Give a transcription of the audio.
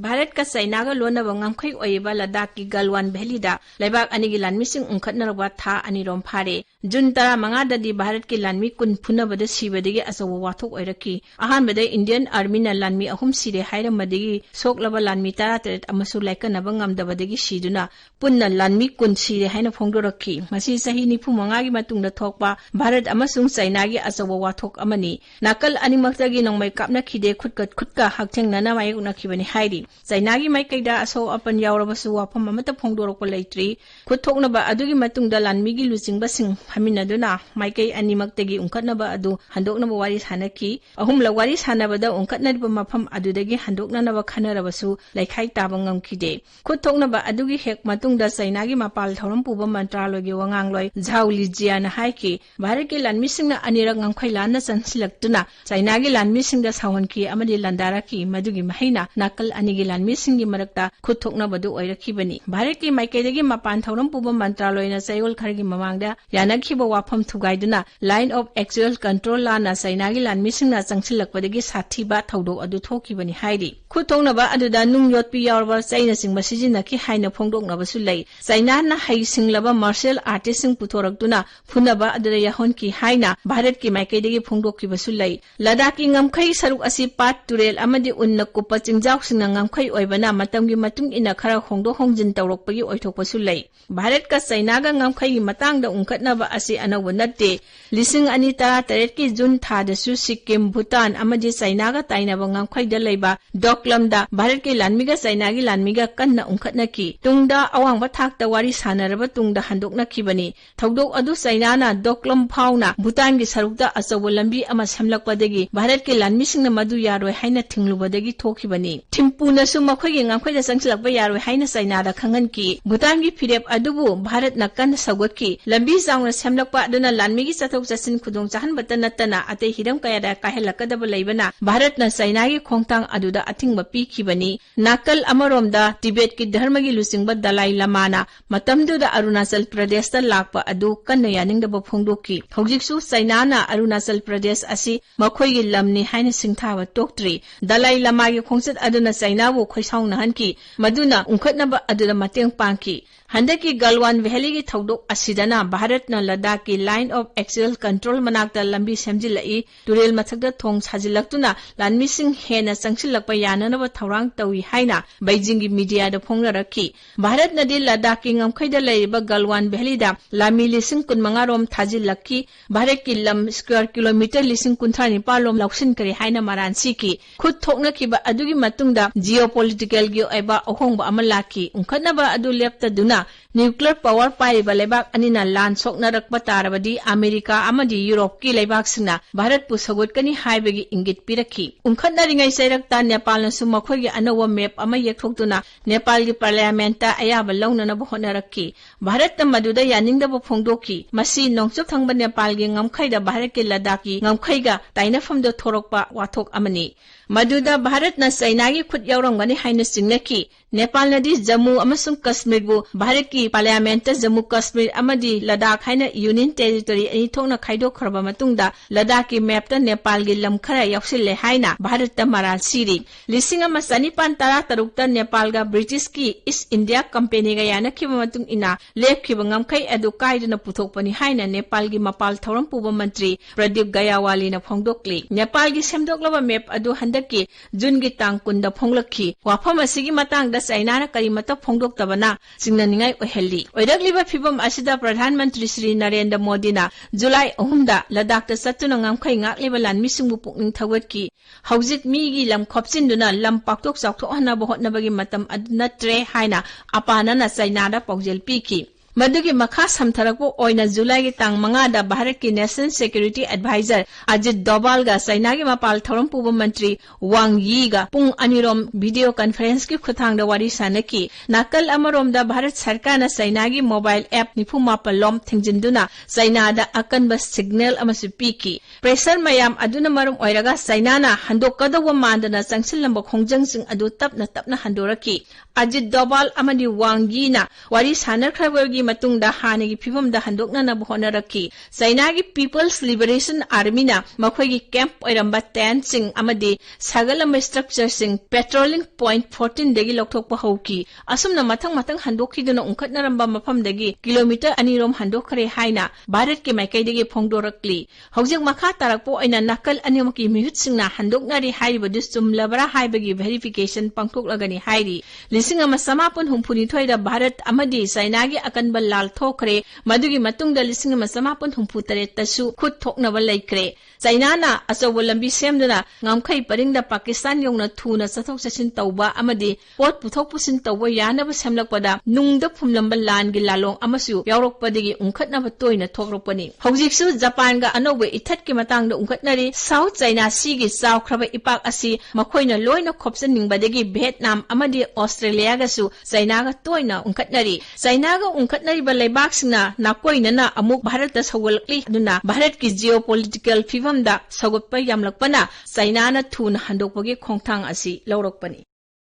भारत का चाइना का लोन नबंगमखै ओइबा लद्दाख की गलवान वैली दा लेबाक अनिगी लानमिसिंग उंखटनरबा था अनिरोम फारे जून 15 ददी भारत की लानमी कुन फुनबदे सिबदगी असव वाथोक ओइरकी अहानबदे इंडियन आर्मी ना लानमी अहुम सिरे हाइरमदगी सोकलबा लानमी 13 अमसु लाइकनबा ngamdabadagi siduna punna lanmi kun sire haina phongdoraki masi sahi 95 gi matungda thokpa Bharat अमसुंग चाइना की अचौब वाथोक अमनी नाकल अनिमक्तगी नोंमै कापना खिदे खुदका हक्थेंगना मायगुनाखिबनि हाइरि चाइना की माइकैदा असौ अपन यावरबसु वाफम अमता फोंदोरकप लैत्रि खुदथोकनबा अदुगी मतुंगदा लानमिगी लुचिंगबसिंग फमिनदुना माइकै अनिमक्तगी उंखटनबा अदु हंदोकनबा वारी सानकी अहुम लवारी सानबदा उंखटनरिबा मफम अदुदगी हंदोकननबा खनरबसु लैखाइ ताबा ngamखिदे खुदथोकनबा अदुगी हेक मतुंगदा चाइना की मपाल थौरम पुबा मंत्रालयगी वांगांगलोय झाउ लिजियाना हाइकि भारत के लानमिसिंगना अनिरक ngamkhai लाना चनसिलक्तुना चाइना की लानमिसिंगदा सावनकी अमदि लंदारकी मदुगी महिना नाकल अनिगी लानमिसिंगगी मरक्ता खुदथोकनबदु ओइरखिबनि भारत की माइकैदगी मपान थौरम पुबा मंत्रालयना चयगोल खरगी ममांगदा यानखिबा वाफम थुगाइदुना लाइन ऑफ एक्चुअल कंट्रोल लाना चाइना की लानमिसिंगना चंसिलक्पदगी साथिबा थौदो अदु थोकिबनि हाइरि खुदथोकनबा अदुदा नुंग योटपि यावरबा चाइना सिंगबा सिजिनकी हाइना फोंदोकनबसु लै चाइना ना हाइसिंगलबा मार्शल आर्टिस्टिंग पुथोरक्तुना फुनबा अदुदा याहोनकी हाइना भारत की माइकैदगी फोंदोकिबसु लै लद्दाख की ngamkhai saruk asi pat turel amadi unna kupa chingjauksinga ngamkhai oibana matamgi matung ina khara hongdo hongjin tawrokpagi oithokpasu लै भारत का चाइना का ngamkhai gi matangda unkhatnaba asi anawa natte lising ani 13 की जून थादसु Sikkim Bhutan amadi China का ताइनाबा ngamkhai da leiba doklamda Bharat की लानमिगा China की लानमिगा kanna unkhatnaki tungda awangba thakta wari sanaraba tungda handoknakibani थौदोक अदु China ना doklam fauna Bhutan की सरukda अचौब लंबी अमा सेमलकपदगी भारत के लानमिसिंगना मदु यारोय हाइना थिंगलुबदगी थोखिबनी थिम्पुनसु मखोइगे ngamkhaiदा चंगसिलकबा यारोय हाइना चाइना दा खंगनकी भूटान की फिरेप अदुबु भारत ना कन सगोतकी लंबी चाउना सेमलकपा अदुना लानमिगी चथोक चसिन खुदोंग चाहनबत नत्तना अते हिरम कयादा काहेलकदब लैबना भारत ना चाइना की खोंगतांग अदुदा अथिंगबा पीखिबनी नाकल अमरोमदा तिबेट की धर्मगी लुचिंगबा दलाई लामाना मतमदुदा अरुणाचल प्रदेश दा लाकपा अदु कन्न यानिंगदबा फोंदोकी हौजिकसु चाइना ना अरुणाचल प्रदेश asi मखोइगी लमनी हाइना सिंथावा तोक्ट्री दलाई लामागी खोंगचत अदुना चाइनाबु खोइसाउना हनकी मदुना उंखटनबा अदुदा mateंग पांकी हंदकी गलवान वैली की थौदोक असिदना भारत न लद्दाख की लाइन ऑफ एक्चुअल कंट्रोल मनाक्ता लंबी सेमजिलई तुरेल मथकदा थोंग साजिलक्तुना लानमिसिंग हेना चंगसिलकपा याननबा थौरांग तौई हाइना बेजिंग की मीडिया दा फोंगरखी भारत नदी लद्दाख की ngamkhaiदा लैबा गलवान वैलीदा लामी लिसिंग 15 रोम थाजिलक्की भारत की लम स्क्वायर किलोमीटर लिसिंग 19 लोम लौसिन करे हाइना मारानसी की खुद थोकनकीबा अदुगी मतुंगदा जियोपॉलिटिकल गी ओइबा अहोंगबा अमलाकी उंखटनबा अदु लेप्तदुना न्यूक्लियर पावर पाइबा लेबाक अनिना लान सोकनरकबा तारबदी अमेरिका अमदी यूरोप की लेबाकसिंगना भारत पु सगोटकनी हाइबगी इंगित पिरखी उंखटनरिङै सैरक्ता नेपालनसु मखोइगी अनौवा मैप अमा येक्थोक्तुना नेपाल की पार्लियामेंट अयाबा लौननबा होनरखी भारत मदुदा यानिंगदबा फोंदोकी मसी नोंगचुप थंगबा नेपाल की ngamkhaiदा भारत के लद्दाख की ngamkhaiga ताइनाफमदो थोरकपा वाथोक अमनी मदुदा भारत न चाइना की खुद यावरंगबनी हाइना सिंगनकी नेपाल नदी जम्मू अमसुंग कश्मीर बु भारत की पार्लियामेंट जम्मू कश्मीर अमदी लद्दाख हाइना यूनियन टेरिटरी अनि थोंगना खाइदोखरबा मतुंगदा लद्दाख की मैप नेपाल की लम खरा यावसिले हाइना भारत मराल सिरी लिसिंग अमा चनिपान 13 नेपाल का ब्रिटिश की ईस्ट इंडिया कंपनी गा यानखिबा मतुंग इना लेखिबा ngamkhai अदु काइदना पुथोकपनी हाइना नेपाल की मपाल थौरम पुबा मंत्री प्रदीप गयावाली न फोंगदोकली नेपाल की सेमदोकलबा मैप अदु हंदकी जून की तांग 10 दा फोंगलखी वाफम असिगी मतांगदा चाइना ना करिमता फोंगदोक्तबना सिंगननिङाइ ओहेल्ली ओइरक्लिबा फिबम असिदा प्रधानमंत्री श्री नरेंद्र मोदी ना जुलाई 3 दा लद्दाख ता चत्तुना ngamkhai ngakliba lanmisingu pukning thawatki हौजिक मीगी लम खोपचिनदुना लम पाक्तोक चाउथोहनाबा होटनबगी मतम अदनत्रे हाइना अपानना चाइनादा पौजेल पीकी मदुगी मखा समथरकपो ओइना जुलाई की तांग 5 दा भारत की national security adviser Ajit Doval गा चाइना की मपाल थौरम पुबा मंत्री वांग यी गा पुंग अनिरोम वीडियो कॉन्फ्रेंस की खुथांगदा वारी सानकी नाकल अमरोम दा भारत सरकार ना चाइना की मोबाइल ऐप 94 लोम थिंजिंदुना चाइना दा अकनबा सिग्नल अमसु पीकी प्रेशर मयाम अदुना मरम ओइरगा चाइना ना हंदोकदवा मांदना चंगसिलंबा खोंजंगसिंग अदु तपना हंदोरकी अजित डोभाल अमदी वांग यी ना वारी सानखरबगी ꯄꯤꯕꯒꯤ ꯃꯇꯨꯡꯗ ꯍꯥꯟꯅꯒꯤ ꯐꯤꯚꯝꯗ ꯍꯟꯗꯣꯛꯅꯅꯕ ꯍꯣꯠꯅꯔꯛꯈꯤ ꯆꯥꯏꯅꯥꯒꯤ ꯄꯤꯄꯜꯁ ꯂꯤꯕꯔꯦꯁꯟ आर्मीना मखोइगी कैंप ओइरंबा टेंटसिंग अमदी सागलम स्ट्रक्चरसिंग पेट्रोलिंग पॉइंट 14 देगी लौथोकपा हौकी असुमना मथंग मथंग हंदोखिदुना उंखटनरंबा मफमदगी किलोमीटर अनिरोम हंदोखरे हाइना भारत के माइकैदगी फोंगदोरक्ली हौजिक मखा तारकपो ओइना नकल अनिमकी मिहुतसिंगना हंदोकनारि हाइबदु चुमलबरा हाइबगी वेरिफिकेशन पंगथोकलगनी हाइरी लिसिंग अमा समापन हुंफुनिथोइदा भारत अमदी चाइनागी अकनबा लाल थोखरे मदुगी मतुंगदा लिसिंग अमा समापन हुंफुतरेत तसु खुद थोकनबा लैक्रे चाइनाना अचौबा लंबी सेमदुना ngamkhai paringda Pakistan yongna thuna chathok chachin tauba amadi pot puthok pusin tauba yanaba semlakpada nungda phumlamba lan gi lalong amasu yaurokpadigi unkhatnaba toina thokropani hojiksu Japan ga anobe ithat ki matangda unkhatnari South China Sea gi chawkhraba ipak asi makhoina loina khopsan ningbadagi Vietnam amadi Australia ga su China ga toina unkhatnari China ga unkhatnari ba leibak singna nakoina na amuk Bharat da sawalakli aduna Bharat ki geopolitical fivamda sawgatpa yamlakpana China na thuna handokpagi khongthang asi lawrokpani